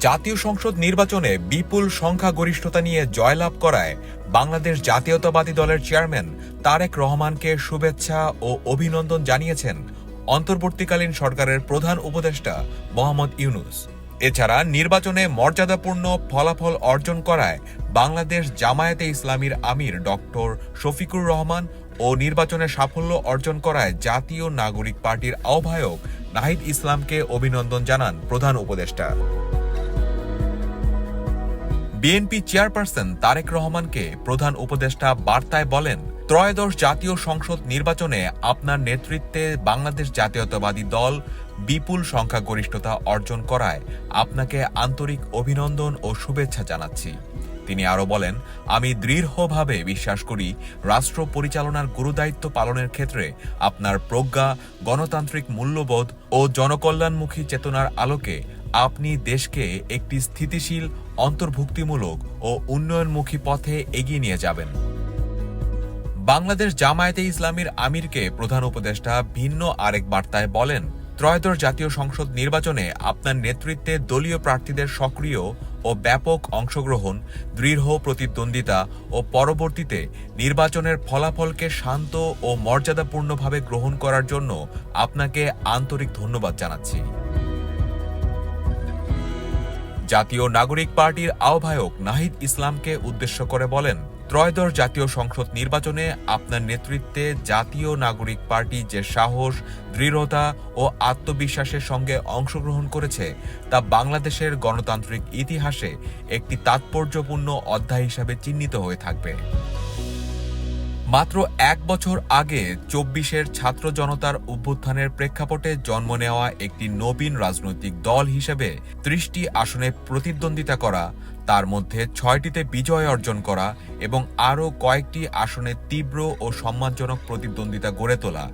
জাতীয় সংসদ নির্বাচনে বিপুল সংখ্যাগরিষ্ঠতা নিয়ে জয়লাভ করায় বাংলাদেশ জাতীয়তাবাদী দলের চেয়ারম্যান তারেক রহমানকে শুভেচ্ছা ও অভিনন্দন জানিয়েছেন অন্তর্বর্তীকালীন সরকারের প্রধান উপদেষ্টা মোহাম্মদ ইউনূস। এছাড়া নির্বাচনে মর্যাদাপূর্ণ ফলাফল অর্জন করায় বাংলাদেশ জামায়াতে ইসলামীর আমির ডক্টর শফিকুর রহমান ও নির্বাচনে সাফল্য অর্জন করায় জাতীয় নাগরিক পার্টির আহ্বায়ক নাহিদ ইসলামকে অভিনন্দন জানান প্রধান উপদেষ্টা। বিএনপি চেয়ারপারসন তারেক রহমানকে প্রধান উপদেষ্টা বার্তায় বলেন, ত্রয়োদশ জাতীয় সংসদ নির্বাচনে আপনার নেতৃত্বে বাংলাদেশ জাতীয়তাবাদী দল বিপুল সংখ্যাগরিষ্ঠতা অর্জন করায় আপনাকে আন্তরিক অভিনন্দন ও শুভেচ্ছা জানাচ্ছি। তিনি আরও বলেন, আমি দৃঢ়ভাবে বিশ্বাস করি রাষ্ট্র পরিচালনার গুরুদায়িত্ব পালনের ক্ষেত্রে আপনার প্রজ্ঞা, গণতান্ত্রিক মূল্যবোধ ও জনকল্যাণমুখী চেতনার আলোকে আপনি দেশকে একটি স্থিতিশীল, অন্তর্ভুক্তিমূলক ও উন্নয়নমুখী পথে এগিয়ে নিয়ে যাবেন। বাংলাদেশ জামায়াতে ইসলামীর আমিরকে প্রধান উপদেষ্টা ভিন্ন আরেক বার্তায় বলেন, ত্রয়োদশ জাতীয় সংসদ নির্বাচনে আপনার নেতৃত্বে দলীয় প্রার্থীদের সক্রিয় ও ব্যাপক অংশগ্রহণ, দৃঢ় প্রতিদ্বন্দ্বিতা ও পরবর্তীতে নির্বাচনের ফলাফলকে শান্ত ও মর্যাদাপূর্ণভাবে গ্রহণ করার জন্য আপনাকে আন্তরিক ধন্যবাদ জানাচ্ছি। জাতীয় নাগরিক পার্টির আহ্বায়ক নাহিদ ইসলামকে উদ্দেশ্য করে বলেন, ত্রয়োদশ জাতীয় সংসদ নির্বাচনে আপনার নেতৃত্বে জাতীয় নাগরিক পার্টি যে সাহস, দৃঢ়তা ও আত্মবিশ্বাসের সঙ্গে অংশগ্রহণ করেছে তা বাংলাদেশের গণতান্ত্রিক ইতিহাসে একটি তাৎপর্যপূর্ণ অধ্যায় হিসাবে চিহ্নিত হয়ে থাকবে। মাত্র এক বছর আগে ২৪-এর ছাত্র জনতার অভ্যুত্থানের প্রেক্ষাপটে জন্ম নেওয়া একটি নবীন রাজনৈতিক দল হিসেবে ৩০টি আসনে প্রতিদ্বন্দ্বিতা করা, তার মধ্যে ৬টিতে বিজয় অর্জন করা এবং আরও কয়েকটি আসনে তীব্র ও সম্মানজনক প্রতিদ্বন্দ্বিতা গড়ে তোলা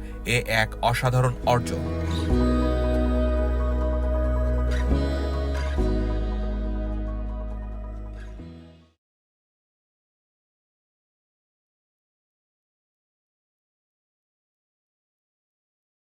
এক অসাধারণ অর্জন।